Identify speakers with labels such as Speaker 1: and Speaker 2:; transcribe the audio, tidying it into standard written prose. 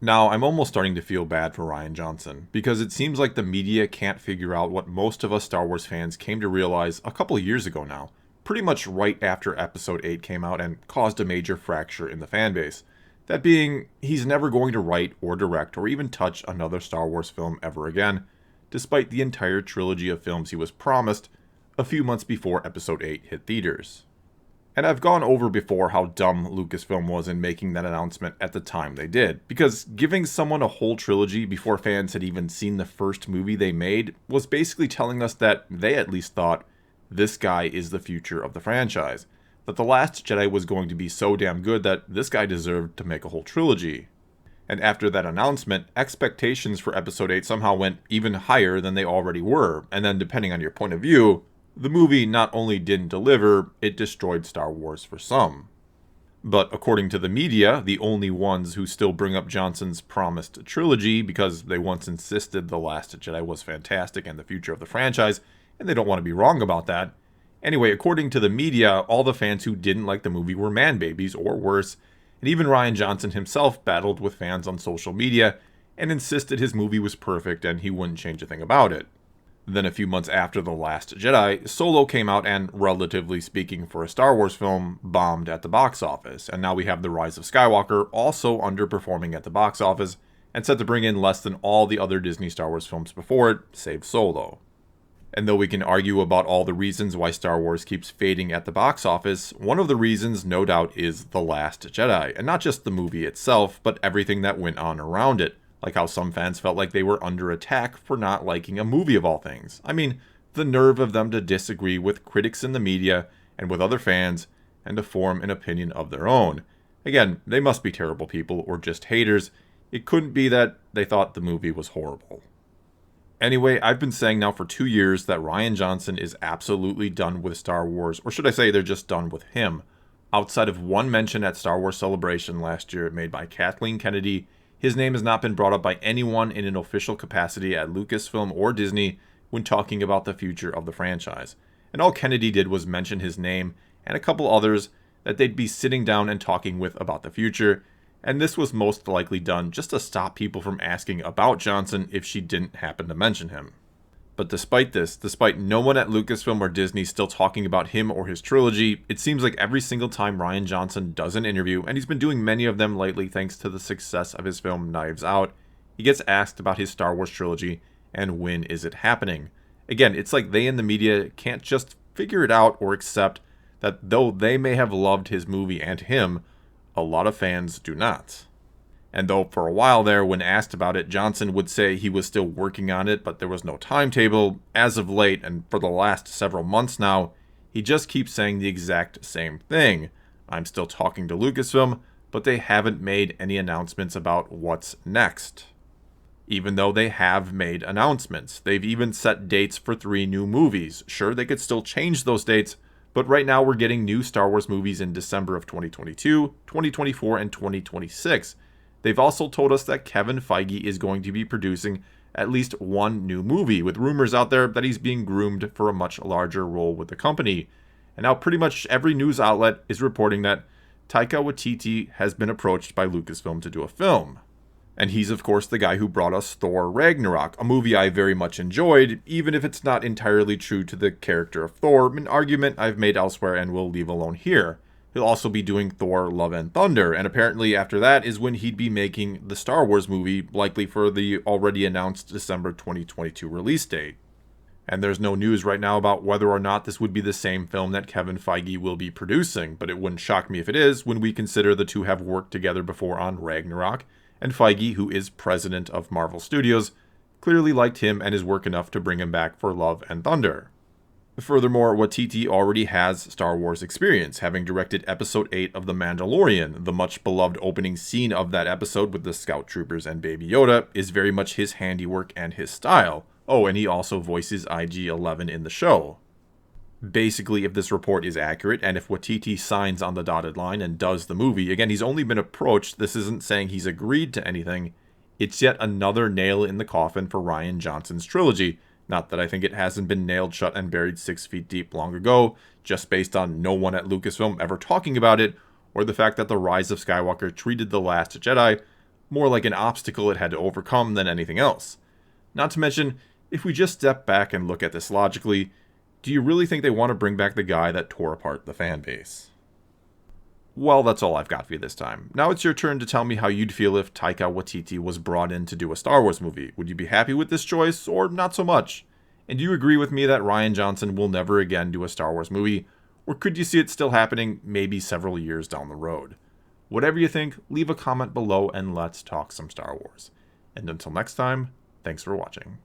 Speaker 1: Now, I'm almost starting to feel bad for Rian Johnson, because it seems like the media can't figure out what most of us Star Wars fans came to realize a couple of years ago now, pretty much right after Episode 8 came out and caused a major fracture in the fanbase. That being, he's never going to write or direct or even touch another Star Wars film ever again, despite the entire trilogy of films he was promised a few months before Episode 8 hit theaters. And I've gone over before how dumb Lucasfilm was in making that announcement at the time they did, because giving someone a whole trilogy before fans had even seen the first movie they made was basically telling us that they at least thought this guy is the future of the franchise, that The Last Jedi was going to be so damn good that this guy deserved to make a whole trilogy. And after that announcement, expectations for Episode 8 somehow went even higher than they already were, and then depending on your point of view, the movie not only didn't deliver, it destroyed Star Wars for some. But according to the media, the only ones who still bring up Johnson's promised trilogy because they once insisted The Last Jedi was fantastic and the future of the franchise, and they don't want to be wrong about that. Anyway, according to the media, all the fans who didn't like the movie were man-babies, or worse, and even Rian Johnson himself battled with fans on social media and insisted his movie was perfect and he wouldn't change a thing about it. Then a few months after The Last Jedi, Solo came out and, relatively speaking for a Star Wars film, bombed at the box office. And now we have The Rise of Skywalker also underperforming at the box office and set to bring in less than all the other Disney Star Wars films before it, save Solo. And though we can argue about all the reasons why Star Wars keeps fading at the box office, one of the reasons, no doubt, is The Last Jedi. And not just the movie itself, but everything that went on around it. Like how some fans felt like they were under attack for not liking a movie of all things. I mean, the nerve of them to disagree with critics in the media and with other fans and to form an opinion of their own. Again, they must be terrible people or just haters. It couldn't be that they thought the movie was horrible. Anyway, I've been saying now for 2 years that Rian Johnson is absolutely done with Star Wars, or should I say they're just done with him. Outside of one mention at Star Wars Celebration last year made by Kathleen Kennedy, his name has not been brought up by anyone in an official capacity at Lucasfilm or Disney when talking about the future of the franchise. And all Kennedy did was mention his name and a couple others that they'd be sitting down and talking with about the future, and this was most likely done just to stop people from asking about Johnson if she didn't happen to mention him. But despite this, despite no one at Lucasfilm or Disney still talking about him or his trilogy, it seems like every single time Rian Johnson does an interview, and he's been doing many of them lately thanks to the success of his film Knives Out, he gets asked about his Star Wars trilogy and when is it happening. Again, it's like they in the media can't just figure it out or accept that though they may have loved his movie and him, a lot of fans do not. And though for a while there, when asked about it, Johnson would say he was still working on it, but there was no timetable, as of late, and for the last several months now, he just keeps saying the exact same thing. I'm still talking to Lucasfilm, but they haven't made any announcements about what's next. Even though they have made announcements. They've even set dates for 3 new movies. Sure, they could still change those dates, but right now we're getting new Star Wars movies in December of 2022, 2024, and 2026. They've also told us that Kevin Feige is going to be producing at least one new movie, with rumors out there that he's being groomed for a much larger role with the company. And now pretty much every news outlet is reporting that Taika Waititi has been approached by Lucasfilm to do a film. And he's of course the guy who brought us Thor Ragnarok, a movie I very much enjoyed, even if it's not entirely true to the character of Thor, an argument I've made elsewhere and will leave alone here. He'll also be doing Thor Love and Thunder, and apparently after that is when he'd be making the Star Wars movie, likely for the already announced December 2022 release date. And there's no news right now about whether or not this would be the same film that Kevin Feige will be producing, but it wouldn't shock me if it is when we consider the two have worked together before on Ragnarok, and Feige, who is president of Marvel Studios, clearly liked him and his work enough to bring him back for Love and Thunder. Furthermore, Waititi already has Star Wars experience, having directed Episode 8 of The Mandalorian. The much-beloved opening scene of that episode with the Scout Troopers and Baby Yoda is very much his handiwork and his style. Oh, and he also voices IG-11 in the show. Basically, if this report is accurate, and if Waititi signs on the dotted line and does the movie, again, he's only been approached, this isn't saying he's agreed to anything, it's yet another nail in the coffin for Rian Johnson's trilogy. Not that I think it hasn't been nailed shut and buried 6 feet deep long ago, just based on no one at Lucasfilm ever talking about it, or the fact that The Rise of Skywalker treated The Last Jedi more like an obstacle it had to overcome than anything else. Not to mention, if we just step back and look at this logically, do you really think they want to bring back the guy that tore apart the fan base? Well, that's all I've got for you this time. Now it's your turn to tell me how you'd feel if Taika Waititi was brought in to do a Star Wars movie. Would you be happy with this choice, or not so much? And do you agree with me that Rian Johnson will never again do a Star Wars movie, or could you see it still happening maybe several years down the road? Whatever you think, leave a comment below and let's talk some Star Wars. And until next time, thanks for watching.